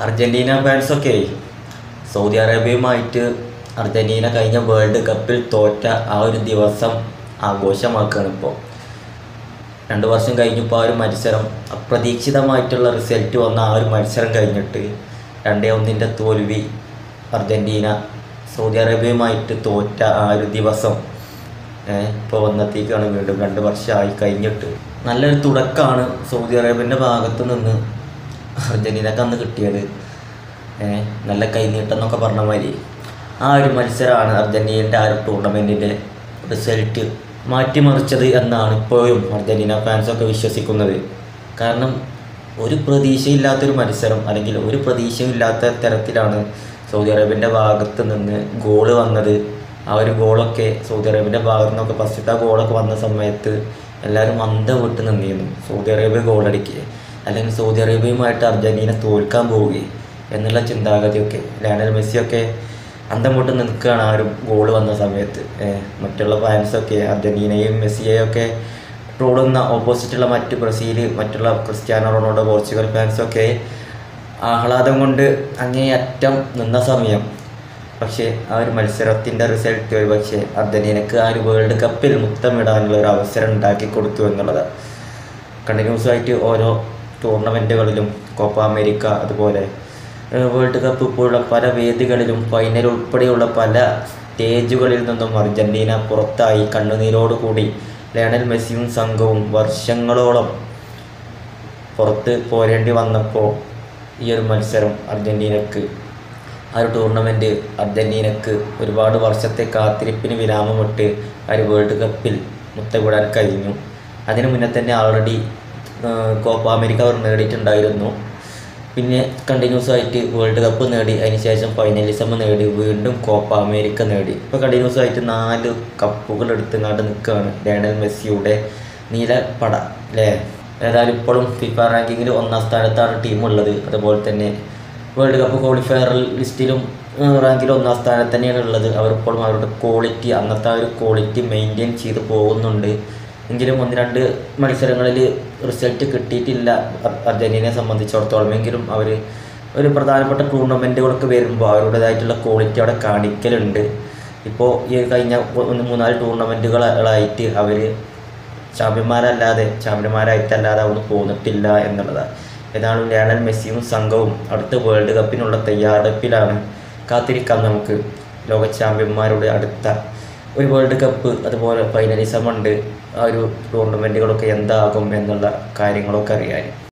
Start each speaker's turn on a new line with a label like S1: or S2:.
S1: Argentina ഫാൻസൊക്കെ Saudi അറേബ്യയുമായിട്ട് Argentina കഴിഞ്ഞ world കപ്പിൽ തോറ്റ ആ ഒരു ദിവസം ആഘോഷമാക്കുകയാണ് ഇപ്പോൾ. 2 വർഷം കഴിഞ്ഞപ്പോൾ ആ ഒരു മത്സരം, അപ്രതീക്ഷിതമായിട്ടുള്ള റിസൾട്ട് വന്ന ആ ഒരു മത്സരം കഴിഞ്ഞിട്ട് 2-1 തോൽവി അർജന്റീന സൗദി അറേബ്യയുമായിട്ട് തോറ്റ ആ ഒരു ദിവസം ഇപ്പോൾ വന്നെത്തിക്കാണ്. വീണ്ടും 2 വർഷമായി കഴിഞ്ഞിട്ട് നല്ലൊരു തുടക്കമാണ് സൗദി അറേബ്യൻ്റെ ഭാഗത്ത് നിന്ന് അർജന്റീനക്ക് അന്ന് കിട്ടിയത്. നല്ല കൈനീട്ടം എന്നൊക്കെ പറഞ്ഞ മാതിരി ആ ഒരു മത്സരമാണ് അർജന്റീനയുടെ ആ ഒരു ടൂർണമെൻറ്റിൻ്റെ റിസൾട്ട് മാറ്റിമറിച്ചത് എന്നാണ് ഇപ്പോഴും അർജന്റീന ഫാൻസൊക്കെ വിശ്വസിക്കുന്നത്. കാരണം ഒരു പ്രതീക്ഷയില്ലാത്തൊരു മത്സരം, അല്ലെങ്കിൽ ഒരു പ്രതീക്ഷയില്ലാത്ത തരത്തിലാണ് സൗദി അറേബ്യൻ്റെ ഭാഗത്ത് നിന്ന് ഗോള് വന്നത്. ആ ഒരു ഗോളൊക്കെ സൗദി അറേബ്യൻ്റെ ഭാഗത്തു നിന്നൊക്കെ ഫസ്റ്റത്തെ ഗോളൊക്കെ വന്ന സമയത്ത് എല്ലാവരും അന്തം വിട്ട് നിന്നിരുന്നു. സൗദി അറേബ്യ ഗോളടിക്കുക, അല്ലെങ്കിൽ സൗദി അറേബ്യയുമായിട്ട് അർജന്റീന തോൽക്കാൻ പോവുകയും എന്നുള്ള ചിന്താഗതിയൊക്കെ ലയണൽ മെസ്സിയൊക്കെ അന്തം വിട്ട് നിൽക്കുകയാണ് ആ ഒരു ഗോള് വന്ന സമയത്ത്. മറ്റുള്ള ഫാൻസൊക്കെ അർജന്റീനയും മെസ്സിയെയും ഒക്കെ ട്രോളുന്ന ഓപ്പോസിറ്റുള്ള മറ്റ് ബ്രസീൽ, മറ്റുള്ള ക്രിസ്ത്യാനോ റൊണാൾഡോ, പോർച്ചുഗൽ ഫാൻസൊക്കെ ആഹ്ലാദം കൊണ്ട് അങ്ങേയറ്റം നിന്ന സമയം. പക്ഷേ ആ ഒരു മത്സരത്തിൻ്റെ റിസൾട്ട് ഒരു പക്ഷേ അർജന്റീനക്ക് ആ ഒരു വേൾഡ് കപ്പിൽ മുത്തമിടാനുള്ള ഒരു അവസരം ഉണ്ടാക്കി കൊടുത്തു എന്നുള്ളത്. കണ്ടിന്യൂസ് ആയിട്ട് ഓരോ ടൂർണമെൻറ്റുകളിലും കോപ്പ അമേരിക്ക, അതുപോലെ വേൾഡ് കപ്പ് ഇപ്പോഴുള്ള പല വേദികളിലും ഫൈനൽ ഉൾപ്പെടെയുള്ള പല സ്റ്റേജുകളിൽ നിന്നും അർജന്റീന പുറത്തായി കണ്ണുനീരോടുകൂടി ലയണൽ മെസ്സിയും സംഘവും വർഷങ്ങളോളം പുറത്ത് പോരേണ്ടി വന്നപ്പോൾ ഈ ഒരു മത്സരം അർജന്റീനക്ക്, ആ ഒരു ടൂർണമെൻറ്റ് അർജന്റീനക്ക് ഒരുപാട് വർഷത്തെ കാത്തിരിപ്പിന് വിരാമമിട്ട് ആ ഒരു വേൾഡ് കപ്പിൽ മുത്തമിടാൻ കഴിഞ്ഞു. അതിനു മുന്നേ തന്നെ ആൾറെഡി കോപ്പ അമേരിക്ക അവർ നേടിയിട്ടുണ്ടായിരുന്നു. പിന്നെ കണ്ടിന്യൂസ് ആയിട്ട് വേൾഡ് കപ്പ് നേടി, അതിനുശേഷം ഫൈനലിസം നേടി, വീണ്ടും കോപ്പ അമേരിക്ക നേടി. ഇപ്പോൾ കണ്ടിന്യൂസ് ആയിട്ട് 4 കപ്പുകൾ എടുത്തുകൊണ്ട് നിൽക്കുകയാണ് ലയണൽ മെസ്സിയുടെ നീലപ്പട അല്ലേ. ഏതായാലും ഇപ്പോഴും ഫിഫ റാങ്കിങ്ങിൽ 1-ാം സ്ഥാനത്താണ് ടീമുള്ളത്. അതുപോലെ തന്നെ വേൾഡ് കപ്പ് ക്വാളിഫയർ ലിസ്റ്റിലും റാങ്കിൽ 1-ാം സ്ഥാനത്ത് തന്നെയാണ് ഉള്ളത്. അവരിപ്പോഴും അവരുടെ ക്വാളിറ്റി, അന്നത്തെ ആ ഒരു ക്വാളിറ്റി മെയിൻറ്റെയിൻ ചെയ്ത് പോകുന്നുണ്ട്. എങ്കിലും 1-2 മത്സരങ്ങളിൽ റിസൾട്ട് കിട്ടിയിട്ടില്ല അർജന്റീനയെ സംബന്ധിച്ചിടത്തോളം. എങ്കിലും അവർ ഒരു പ്രധാനപ്പെട്ട ടൂർണമെൻറ്റുകളൊക്കെ വരുമ്പോൾ അവരുടേതായിട്ടുള്ള ക്വാളിറ്റി അവിടെ കാണിക്കലുണ്ട്. ഇപ്പോൾ ഈ കഴിഞ്ഞ 3-4 ടൂർണമെൻറ്റുകളായിട്ട് അവർ ചാമ്പ്യന്മാരായിട്ടല്ലാതെ അവിടെ പോന്നിട്ടില്ല എന്നുള്ളതാണ്. ഏതായാലും ലയണൽ മെസ്സിയും സംഘവും അടുത്ത വേൾഡ് കപ്പിനുള്ള തയ്യാറെടുപ്പിലാണ്. കാത്തിരിക്കാം നമുക്ക് ലോക ചാമ്പ്യന്മാരുടെ അടുത്ത ഒരു വേൾഡ് കപ്പ്, അതുപോലെ ഫൈനലിസം ഉണ്ട്. ആ ഒരു ടൂർണമെൻറ്റുകളൊക്കെ എന്താകും എന്നുള്ള കാര്യങ്ങളൊക്കെ അറിയാൻ.